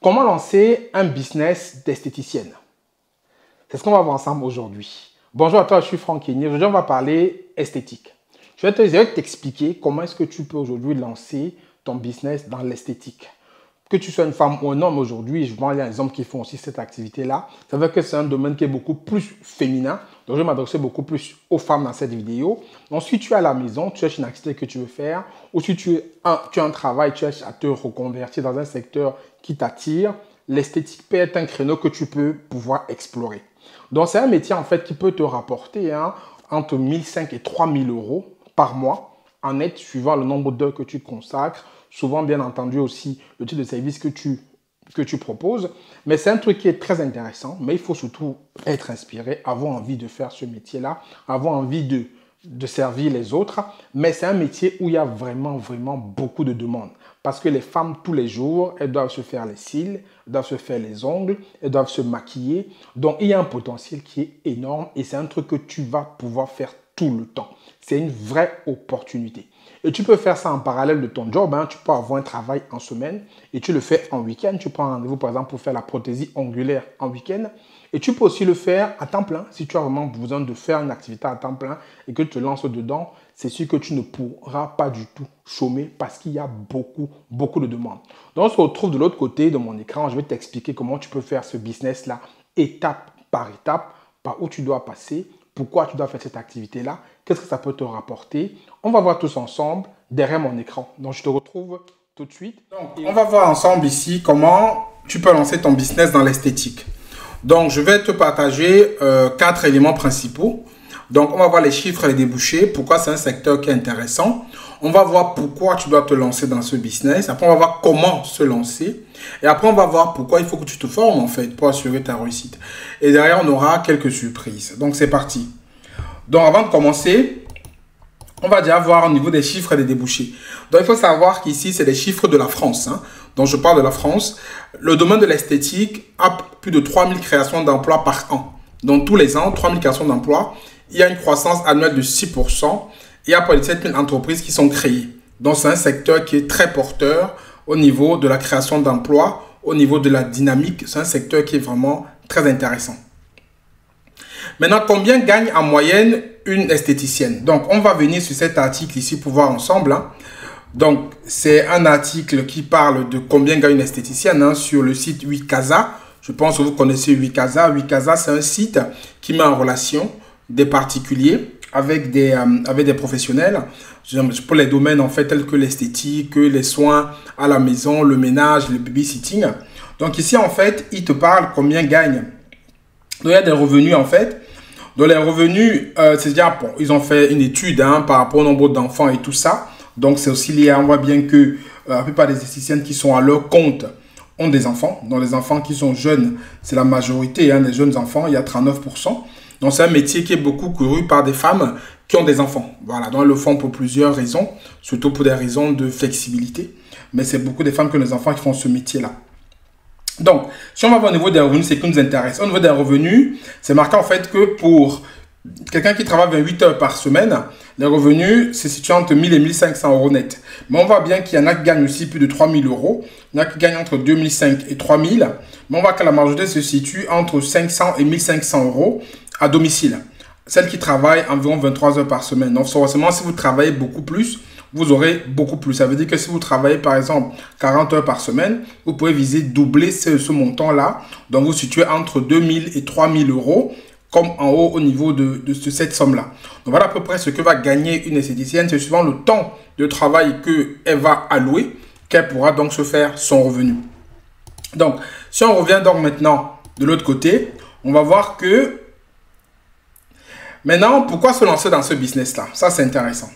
Comment lancer un business d'esthéticienne? C'est ce qu'on va voir ensemble aujourd'hui. Bonjour à toi, je suis Franck Kenny. Aujourd'hui, on va parler esthétique. Je vais t'expliquer comment est-ce que tu peux aujourd'hui lancer ton business dans l'esthétique. Que tu sois une femme ou un homme aujourd'hui, je vois il y a des hommes qui font aussi cette activité-là. Ça veut dire que c'est un domaine qui est beaucoup plus féminin. Donc, je vais m'adresser beaucoup plus aux femmes dans cette vidéo. Donc, si tu es à la maison, tu cherches une activité que tu veux faire, ou si tu as un travail, tu cherches à te reconvertir dans un secteur qui t'attire, l'esthétique peut être un créneau que tu peux pouvoir explorer. Donc, c'est un métier en fait qui peut te rapporter entre 1500 et 3000 euros par mois en net, suivant le nombre d'heures que tu consacres. Souvent, bien entendu, aussi le type de service que tu proposes. Mais c'est un truc qui est très intéressant. Mais il faut surtout être inspiré, avoir envie de faire ce métier-là, avoir envie de servir les autres. Mais c'est un métier où il y a vraiment, vraiment beaucoup de demandes. Parce que les femmes, tous les jours, elles doivent se faire les cils, elles doivent se faire les ongles, elles doivent se maquiller. Donc, il y a un potentiel qui est énorme et c'est un truc que tu vas pouvoir faire tout le temps. C'est une vraie opportunité. Et tu peux faire ça en parallèle de ton job. Tu peux avoir un travail en semaine et tu le fais en week-end. Tu prends un rendez-vous, par exemple, pour faire la prothésie ongulaire en week-end. Et tu peux aussi le faire à temps plein. Si tu as vraiment besoin de faire une activité à temps plein et que tu te lances dedans, c'est sûr que tu ne pourras pas du tout chômer parce qu'il y a beaucoup, beaucoup de demandes. Donc, on se retrouve de l'autre côté de mon écran. Je vais t'expliquer comment tu peux faire ce business-là étape par étape, par où tu dois passer, pourquoi tu dois faire cette activité-là, qu'est-ce que ça peut te rapporter. On va voir tous ensemble derrière mon écran. Donc, je te retrouve tout de suite. Donc, on va voir ensemble ici comment tu peux lancer ton business dans l'esthétique. Donc, je vais te partager 4 éléments principaux. Donc, on va voir les chiffres et les débouchés, pourquoi c'est un secteur qui est intéressant. On va voir pourquoi tu dois te lancer dans ce business. Après, on va voir comment se lancer. Et après, on va voir pourquoi il faut que tu te formes, en fait, pour assurer ta réussite. Et derrière, on aura quelques surprises. Donc, c'est parti. Donc, avant de commencer, on va déjà voir au niveau des chiffres et des débouchés. Donc, il faut savoir qu'ici, c'est les chiffres de la France. Donc, je parle de la France. Le domaine de l'esthétique a plus de 3000 créations d'emplois par an. Donc, tous les ans, 3000 créations d'emplois. Il y a une croissance annuelle de 6%. Il y a près de 7000 entreprises qui sont créées. Donc, c'est un secteur qui est très porteur au niveau de la création d'emplois, au niveau de la dynamique. C'est un secteur qui est vraiment très intéressant. Maintenant, combien gagne en moyenne une esthéticienne? Donc, on va venir sur cet article ici pour voir ensemble. Donc, c'est un article qui parle de combien gagne une esthéticienne sur le site Wikasa. Je pense que vous connaissez Wikasa. Wikasa, c'est un site qui met en relation des particuliers avec des professionnels pour les domaines en fait tels que l'esthétique, les soins à la maison, le ménage, le babysitting. Donc ici en fait, il te parle combien gagne. Donc il y a des revenus en fait. Donc les revenus, c'est-à-dire bon, ils ont fait une étude par rapport au nombre d'enfants et tout ça. Donc c'est aussi lié, on voit bien que la plupart des esthéticiennes qui sont à leur compte ont des enfants. Donc les enfants qui sont jeunes, c'est la majorité des jeunes enfants, il y a 39%. Donc, c'est un métier qui est beaucoup couru par des femmes qui ont des enfants. Voilà, donc elles le font pour plusieurs raisons, surtout pour des raisons de flexibilité. Mais c'est beaucoup des femmes qui ont des enfants qui font ce métier-là. Donc, si on va voir au niveau des revenus, c'est ce qui nous intéresse. Au niveau des revenus, c'est marqué en fait que pour quelqu'un qui travaille 28 heures par semaine, les revenus se situent entre 1000 et 1500 euros net. Mais on voit bien qu'il y en a qui gagnent aussi plus de 3000 euros. Il y en a qui gagnent entre 2005 et 3000. Mais on voit que la majorité se situe entre 500 et 1500 euros à domicile. Celles qui travaillent environ 23 heures par semaine. Donc, forcément, si vous travaillez beaucoup plus, vous aurez beaucoup plus. Ça veut dire que si vous travaillez, par exemple, 40 heures par semaine, vous pouvez viser doubler ce montant-là. Donc, vous situez entre 2000 et 3000 euros, comme en haut au niveau de cette somme-là. Donc, voilà à peu près ce que va gagner une esthéticienne. C'est suivant le temps de travail qu'elle va allouer, qu'elle pourra donc se faire son revenu. Donc, si on revient donc maintenant de l'autre côté, on va voir que maintenant, pourquoi se lancer dans ce business-là? Ça, c'est intéressant.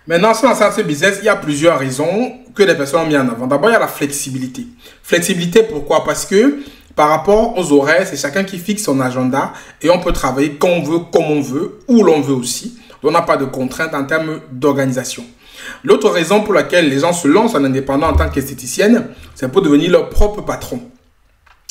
Maintenant, se lancer dans ce business, il y a plusieurs raisons que les personnes ont mis en avant. D'abord, il y a la flexibilité. Flexibilité, pourquoi? Parce que par rapport aux horaires, c'est chacun qui fixe son agenda et on peut travailler quand on veut, comme on veut, où l'on veut aussi. Donc, on n'a pas de contraintes en termes d'organisation. L'autre raison pour laquelle les gens se lancent en indépendant en tant qu'esthéticienne, c'est pour devenir leur propre patron.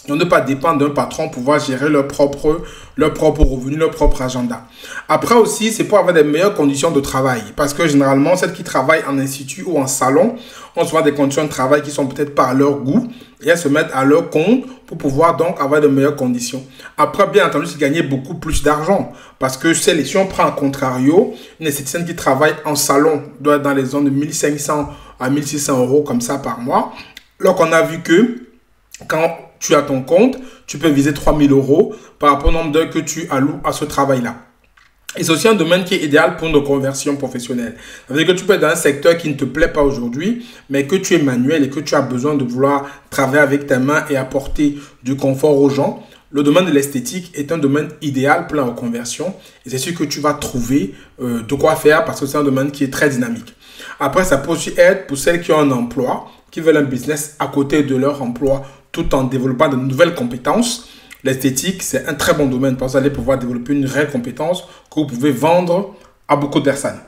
Donc, ne pas dépendre d'un patron pour pouvoir gérer leur propre revenu, leur propre agenda. Après aussi, c'est pour avoir des meilleures conditions de travail. Parce que généralement, celles qui travaillent en institut ou en salon ont souvent des conditions de travail qui sont peut-être pas à leur goût. Et elles se mettent à leur compte pour pouvoir donc avoir de meilleures conditions. Après, bien entendu, c'est gagner beaucoup plus d'argent. Parce que si on prend en contrario, une esthéticienne qui travaille en salon doit être dans les zones de 1500 à 1600 euros comme ça par mois. Alors qu'on a vu que quand tu as ton compte, tu peux viser 3000 euros par rapport au nombre d'heures que tu alloues à ce travail-là. Et c'est aussi un domaine qui est idéal pour une reconversion professionnelle. Ça veut dire que tu peux être dans un secteur qui ne te plaît pas aujourd'hui, mais que tu es manuel et que tu as besoin de vouloir travailler avec tes mains et apporter du confort aux gens. Le domaine de l'esthétique est un domaine idéal pour la reconversion. Et c'est sûr que tu vas trouver de quoi faire parce que c'est un domaine qui est très dynamique. Après, ça peut aussi être pour celles qui ont un emploi, qui veulent un business à côté de leur emploi, tout en développant de nouvelles compétences. L'esthétique, c'est un très bon domaine parce que vous allez pouvoir développer une réelle compétence que vous pouvez vendre à beaucoup de personnes.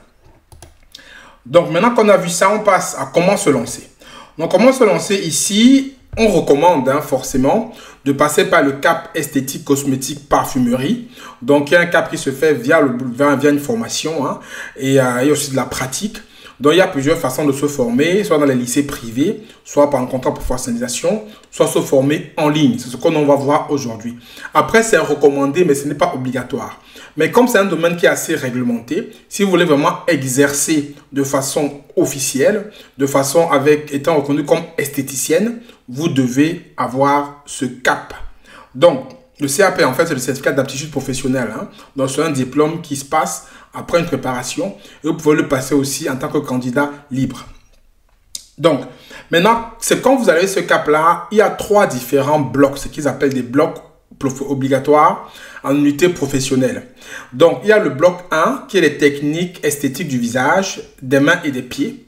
Donc, maintenant qu'on a vu ça, on passe à comment se lancer. Donc, comment se lancer ici, on recommande forcément de passer par le cap esthétique, cosmétique, parfumerie. Donc, il y a un cap qui se fait via une formation et il y a aussi de la pratique. Donc, il y a plusieurs façons de se former, soit dans les lycées privés, soit par un contrat pour professionnalisation, soit se former en ligne. C'est ce qu'on va voir aujourd'hui. Après, c'est recommandé, mais ce n'est pas obligatoire. Mais comme c'est un domaine qui est assez réglementé, si vous voulez vraiment exercer de façon officielle, de façon étant reconnu comme esthéticienne, vous devez avoir ce cap. Donc, le CAP, en fait, c'est le certificat d'aptitude professionnelle. Donc, c'est un diplôme qui se passe après une préparation et vous pouvez le passer aussi en tant que candidat libre. Donc, maintenant, c'est quand vous avez ce cap-là, il y a 3 différents blocs, ce qu'ils appellent des blocs obligatoires en unité professionnelle. Donc, il y a le bloc 1 qui est les techniques esthétiques du visage, des mains et des pieds.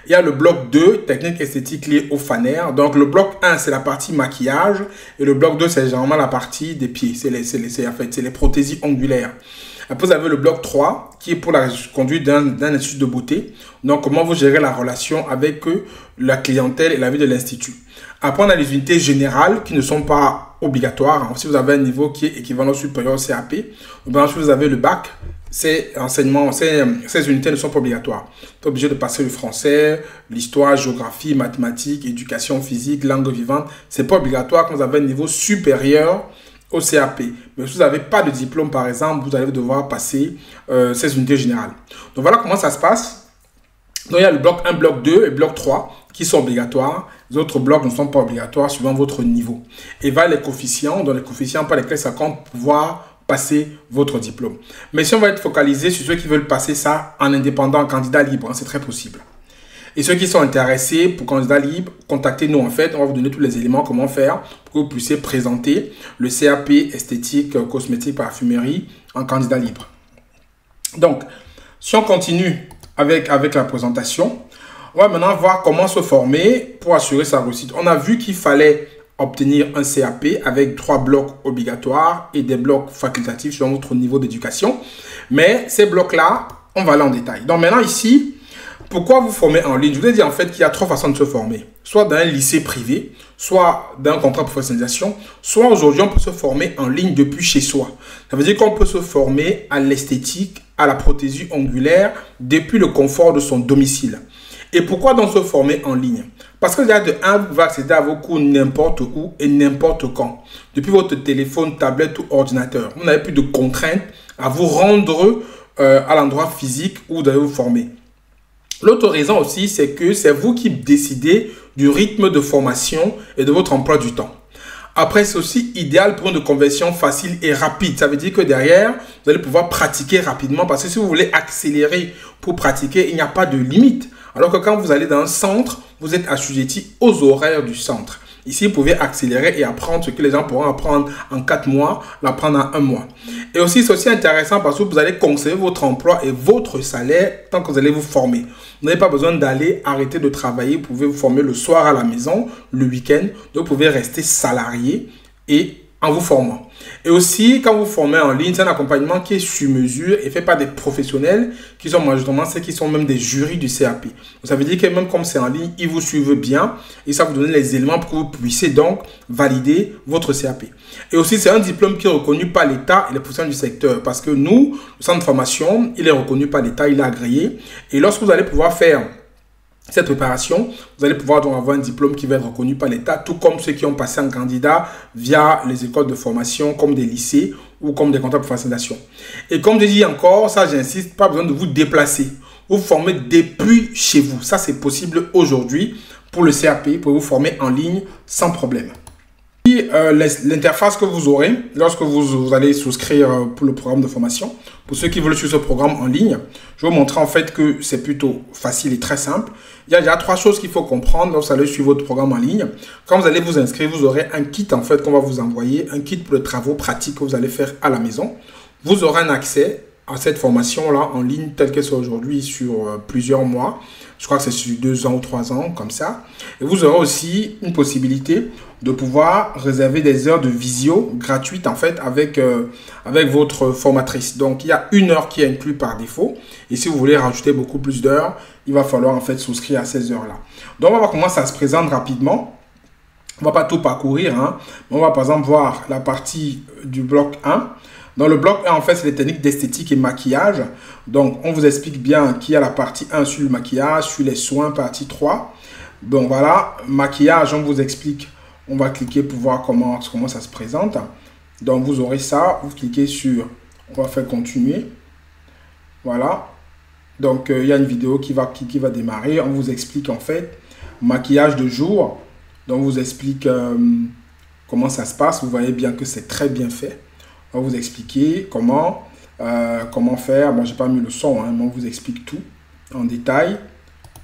Il y a le bloc 2, techniques esthétiques liées au fanère. Donc, le bloc 1, c'est la partie maquillage. Et le bloc 2, c'est généralement la partie des pieds. C'est les prothésies ongulaires. Après, vous avez le bloc 3, qui est pour la conduite d'un institut de beauté. Donc, comment vous gérez la relation avec la clientèle et la vie de l'institut. Après, on a les unités générales qui ne sont pas obligatoires. Si vous avez un niveau qui est équivalent supérieur au CAP, ensuite vous avez le bac. Ces unités ne sont pas obligatoires. Vous êtes obligé de passer le français, l'histoire, géographie, mathématiques, éducation physique, langue vivante. Ce n'est pas obligatoire quand vous avez un niveau supérieur au CAP. Mais si vous n'avez pas de diplôme, par exemple, vous allez devoir passer ces unités générales. Donc voilà comment ça se passe. Donc il y a le bloc 1, bloc 2 et bloc 3 qui sont obligatoires. Les autres blocs ne sont pas obligatoires suivant votre niveau. Et voilà les coefficients, dans les coefficients par lesquels ça compte pour pouvoir passer votre diplôme. Mais si on va être focalisé sur ceux qui veulent passer ça en indépendant, en candidat libre, c'est très possible. Et ceux qui sont intéressés pour candidat libre, contactez-nous en fait. On va vous donner tous les éléments, comment faire pour que vous puissiez présenter le CAP esthétique, cosmétique, parfumerie en candidat libre. Donc, si on continue avec la présentation, on va maintenant voir comment se former pour assurer sa réussite. On a vu qu'il fallait obtenir un CAP avec 3 blocs obligatoires et des blocs facultatifs selon votre niveau d'éducation. Mais ces blocs-là, on va aller en détail. Donc maintenant ici, pourquoi vous former en ligne? Je vous ai dit en fait qu'il y a 3 façons de se former. Soit dans un lycée privé, soit dans un contrat de professionnalisation, soit aujourd'hui on peut se former en ligne depuis chez soi. Ça veut dire qu'on peut se former à l'esthétique, à la prothésie ongulaire depuis le confort de son domicile. Et pourquoi donc se former en ligne? Parce que déjà de 1, vous pouvez accéder à vos cours n'importe où et n'importe quand. Depuis votre téléphone, tablette ou ordinateur. Vous n'avez plus de contraintes à vous rendre à l'endroit physique où vous allez vous former. L'autre raison aussi, c'est que c'est vous qui décidez du rythme de formation et de votre emploi du temps. Après, c'est aussi idéal pour une conversion facile et rapide. Ça veut dire que derrière, vous allez pouvoir pratiquer rapidement parce que si vous voulez accélérer pour pratiquer, il n'y a pas de limite. Alors que quand vous allez dans un centre, vous êtes assujetti aux horaires du centre. Ici, vous pouvez accélérer et apprendre ce que les gens pourront apprendre en 4 mois, l'apprendre en 1 mois. Et aussi, c'est aussi intéressant parce que vous allez conserver votre emploi et votre salaire tant que vous allez vous former. Vous n'avez pas besoin d'aller arrêter de travailler. Vous pouvez vous former le soir à la maison, le week-end. Donc, vous pouvez rester salarié et en vous formant. Et aussi, quand vous formez en ligne, c'est un accompagnement qui est sur mesure et fait par des professionnels qui sont majoritairement ceux qui sont même des jurys du CAP. Donc, ça veut dire que même comme c'est en ligne, ils vous suivent bien et ça vous donne les éléments pour que vous puissiez donc valider votre CAP. Et aussi, c'est un diplôme qui est reconnu par l'État et les professionnels du secteur parce que nous, le centre de formation, il est reconnu par l'État, il est agréé. Et lorsque vous allez pouvoir faire cette préparation, vous allez pouvoir donc avoir un diplôme qui va être reconnu par l'État, tout comme ceux qui ont passé en candidat via les écoles de formation, comme des lycées ou comme des contrats de fascination. Et comme je dis encore, ça j'insiste, pas besoin de vous déplacer. Vous formez depuis chez vous. Ça c'est possible aujourd'hui pour le CAP, pour vous former en ligne sans problème. L'interface que vous aurez lorsque vous allez souscrire pour le programme de formation, pour ceux qui veulent suivre ce programme en ligne, je vais vous montrer en fait que c'est plutôt facile et très simple. Il y a déjà 3 choses qu'il faut comprendre lorsque vous allez suivre votre programme en ligne. Quand vous allez vous inscrire, vous aurez un kit en fait qu'on va vous envoyer, un kit pour les travaux pratiques que vous allez faire à la maison. Vous aurez un accès à cette formation-là en ligne telle qu'elle soit aujourd'hui sur plusieurs mois. Je crois que c'est sur 2 ans ou 3 ans, comme ça. Et vous aurez aussi une possibilité de pouvoir réserver des heures de visio gratuites, en fait, avec votre formatrice. Donc, il y a 1 heure qui est inclue par défaut. Et si vous voulez rajouter beaucoup plus d'heures, il va falloir, en fait, souscrire à ces heures-là. Donc, on va voir comment ça se présente rapidement. On ne va pas tout parcourir, hein. On va, par exemple, voir la partie du bloc 1. Dans le bloc 1, en fait, c'est les techniques d'esthétique et maquillage. Donc, on vous explique bien qu'il y a la partie 1 sur le maquillage, sur les soins, partie 3. Donc, voilà, maquillage, on vous explique. On va cliquer pour voir comment ça se présente. Donc, vous aurez ça. Vous cliquez sur, on va faire continuer. Voilà. Donc, il y a une vidéo qui va démarrer. On vous explique, en fait, maquillage de jour. Donc, on vous explique comment ça se passe. Vous voyez bien que c'est très bien fait. On va vous expliquer comment faire. Bon, j'ai pas mis le son, hein, mais on vous explique tout en détail.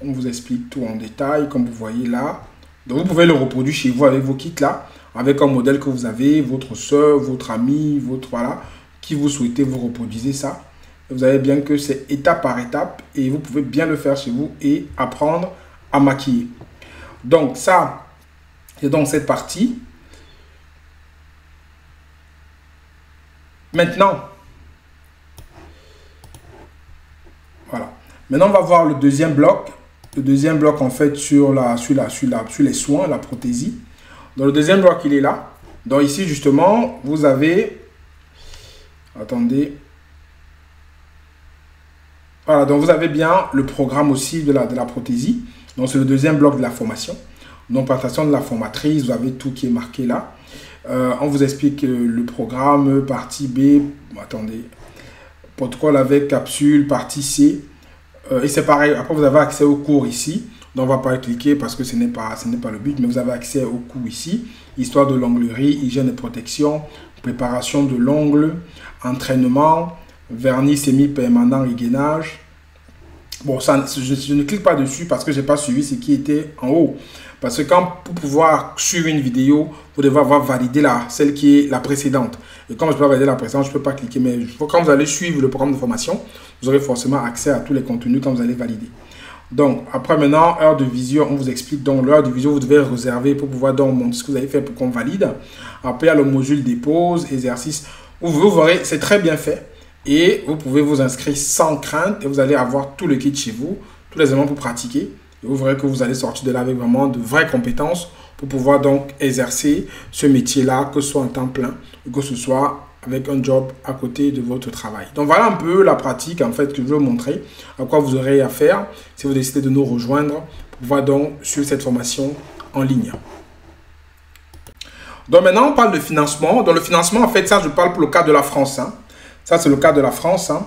On vous explique tout en détail, comme vous voyez là. Donc, vous pouvez le reproduire chez vous avec vos kits là, avec un modèle que vous avez, votre soeur, votre ami, votre voilà, qui vous souhaitez, vous reproduisez ça. Et vous avez bien que c'est étape par étape et vous pouvez bien le faire chez vous et apprendre à maquiller. Donc, ça, c'est donc cette partie. Maintenant, voilà. Maintenant, on va voir le deuxième bloc. Le deuxième bloc, en fait, sur les soins, la prothésie. Dans le deuxième bloc, il est là. Donc ici, justement, vous avez... Attendez. Voilà, donc vous avez bien le programme aussi de la prothésie. Donc, c'est le deuxième bloc de la formation. Donc, présentation de la formatrice, vous avez tout qui est marqué là. On vous explique le programme, partie B, attendez, protocole avec capsule, partie C. Et c'est pareil, après vous avez accès au cours ici. Donc on ne va pas cliquer parce que ce n'est pas le but, mais vous avez accès au cours ici. Histoire de l'onglerie, hygiène et protection, préparation de l'ongle, entraînement, vernis semi-permanent et gainage. Bon, ça, je ne clique pas dessus parce que je n'ai pas suivi ce qui était en haut. Parce que pour pouvoir suivre une vidéo, vous devez avoir validé celle qui est la précédente. Et comme je peux valider la précédente, je ne peux pas cliquer. Mais quand vous allez suivre le programme de formation, vous aurez forcément accès à tous les contenus quand vous allez valider. Donc, après maintenant, heure de visio, on vous explique. Donc, l'heure de visio, vous devez réserver pour pouvoir donc montrer ce que vous avez fait pour qu'on valide. Après, il y a le module des pauses, exercices. Vous verrez, c'est très bien fait. Et vous pouvez vous inscrire sans crainte et vous allez avoir tout le kit chez vous, tous les éléments pour pratiquer. Et vous verrez que vous allez sortir de là avec vraiment de vraies compétences pour pouvoir donc exercer ce métier-là, que ce soit en temps plein ou que ce soit avec un job à côté de votre travail. Donc voilà un peu la pratique en fait que je veux vous montrer, à quoi vous aurez affaire si vous décidez de nous rejoindre pour pouvoir donc suivre cette formation en ligne. Donc maintenant on parle de financement. Dans le financement en fait ça je parle pour le cas de la France. Hein. Ça c'est le cas de la France. Hein.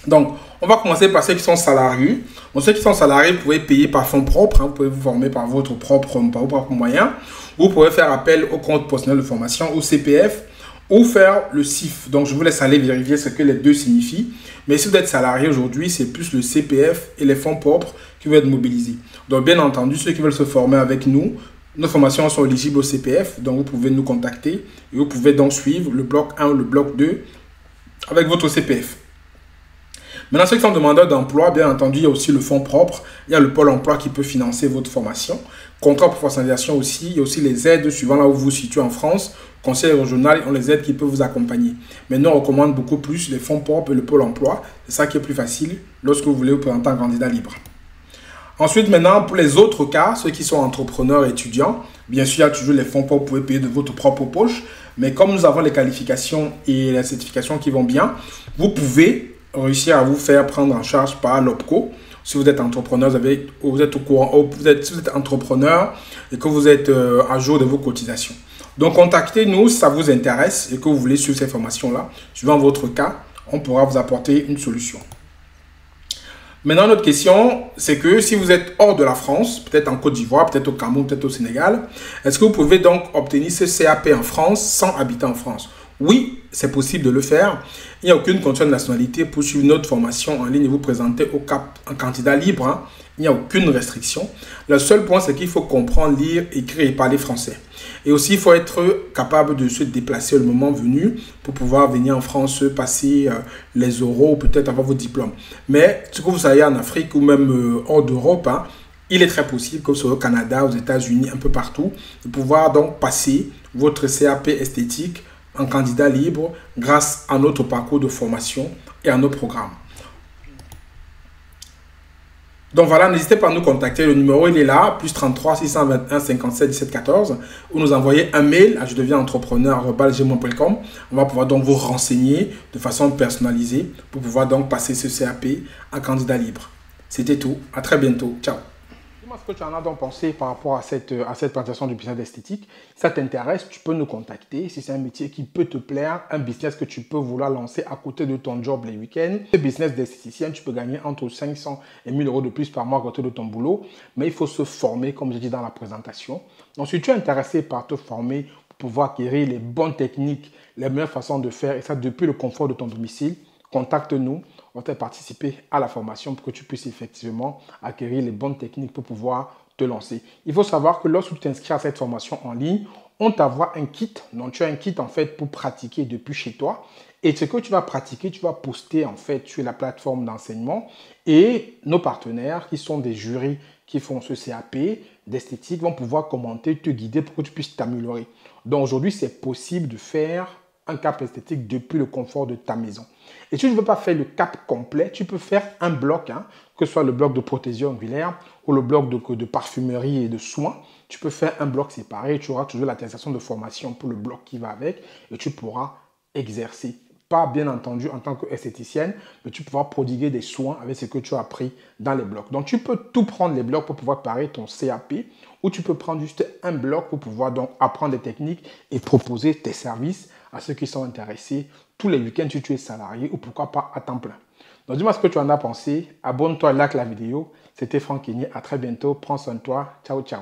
Donc, on va commencer par ceux qui sont salariés. Donc, ceux qui sont salariés, vous pouvez payer par fonds propres. Hein, vous pouvez vous former par vos propres moyens. Vous pouvez faire appel au compte personnel de formation, au CPF, ou faire le CIF. Donc, je vous laisse aller vérifier ce que les deux signifient. Mais si vous êtes salarié aujourd'hui, c'est plus le CPF et les fonds propres qui vont être mobilisés. Donc, bien entendu, ceux qui veulent se former avec nous, nos formations sont éligibles au CPF. Donc, vous pouvez nous contacter et vous pouvez donc suivre le bloc 1 ou le bloc 2 avec votre CPF. Maintenant, ceux qui sont demandeurs d'emploi, bien entendu, il y a aussi le fonds propre. Il y a le pôle emploi qui peut financer votre formation. Contrat de professionnalisation aussi. Il y a aussi les aides suivant là où vous vous situez en France. Conseil régional, ont les aides qui peuvent vous accompagner. Mais nous, on recommande beaucoup plus les fonds propres et le pôle emploi. C'est ça qui est plus facile lorsque vous voulez vous présenter en candidat libre. Ensuite, maintenant, pour les autres cas, ceux qui sont entrepreneurs et étudiants, bien sûr, il y a toujours les fonds propres, vous pouvez payer de votre propre poche. Mais comme nous avons les qualifications et les certifications qui vont bien, vous pouvez réussir à vous faire prendre en charge par l'OPCO. Si vous êtes entrepreneur, vous êtes au courant, si vous êtes entrepreneur et que vous êtes à jour de vos cotisations. Donc, contactez-nous si ça vous intéresse et que vous voulez suivre ces formations-là. Suivant votre cas, on pourra vous apporter une solution. Maintenant, notre question, c'est que si vous êtes hors de la France, peut-être en Côte d'Ivoire, peut-être au Cameroun, peut-être au Sénégal, est-ce que vous pouvez donc obtenir ce CAP en France sans habiter en France? Oui, c'est possible de le faire. Il n'y a aucune condition de nationalité pour suivre notre formation en ligne et vous présenter au CAP en candidat libre. Hein. Il n'y a aucune restriction. Le seul point, c'est qu'il faut comprendre, lire, écrire et parler français. Et aussi, il faut être capable de se déplacer le moment venu pour pouvoir venir en France passer les oraux ou peut-être avoir vos diplômes. Mais ce que vous savez en Afrique ou même hors d'Europe, hein, il est très possible que ce soit au Canada, aux États-Unis, un peu partout, de pouvoir donc passer votre CAP esthétique en candidat libre grâce à notre parcours de formation et à nos programmes. Donc voilà, n'hésitez pas à nous contacter. Le numéro, il est là, plus 33 621 57 17 14, ou nous envoyer un mail à je-deviens-entrepreneur@gmail.com. On va pouvoir donc vous renseigner de façon personnalisée pour pouvoir donc passer ce CAP en candidat libre. C'était tout. À très bientôt. Ciao. Dis-moi ce que tu en as donc pensé par rapport à cette présentation du business d'esthétique. Si ça t'intéresse, tu peux nous contacter. Si c'est un métier qui peut te plaire, un business que tu peux vouloir lancer à côté de ton job les week-ends, ce business d'esthéticienne, tu peux gagner entre 500 et 1000 euros de plus par mois à côté de ton boulot. Mais il faut se former, comme j'ai dit dans la présentation. Donc, si tu es intéressé par te former pour pouvoir acquérir les bonnes techniques, les meilleures façons de faire, et ça depuis le confort de ton domicile, contacte-nous. On va te participer à la formation pour que tu puisses effectivement acquérir les bonnes techniques pour pouvoir te lancer. Il faut savoir que lorsque tu t'inscris à cette formation en ligne, on t'envoie un kit. Donc, tu as un kit en fait pour pratiquer depuis chez toi. Et ce que tu vas pratiquer, tu vas poster en fait sur la plateforme d'enseignement. Et nos partenaires qui sont des jurys qui font ce CAP d'esthétique vont pouvoir commenter, te guider pour que tu puisses t'améliorer. Donc, aujourd'hui, c'est possible de faire un cap esthétique depuis le confort de ta maison. Et si tu ne veux pas faire le cap complet, tu peux faire un bloc, hein, que ce soit le bloc de prothésie ongulaire ou le bloc de parfumerie et de soins. Tu peux faire un bloc séparé, tu auras toujours l'attestation de formation pour le bloc qui va avec et tu pourras exercer. Pas bien entendu en tant qu'esthéticienne, mais tu pourras prodiguer des soins avec ce que tu as appris dans les blocs. Donc, tu peux tout prendre les blocs pour pouvoir préparer ton CAP ou tu peux prendre juste un bloc pour pouvoir donc apprendre des techniques et proposer tes services à ceux qui sont intéressés tous les week-ends si tu es salarié ou pourquoi pas à temps plein. Donc, dis-moi ce que tu en as pensé. Abonne-toi, like la vidéo. C'était Franck Kenyé. À très bientôt. Prends soin de toi. Ciao, ciao.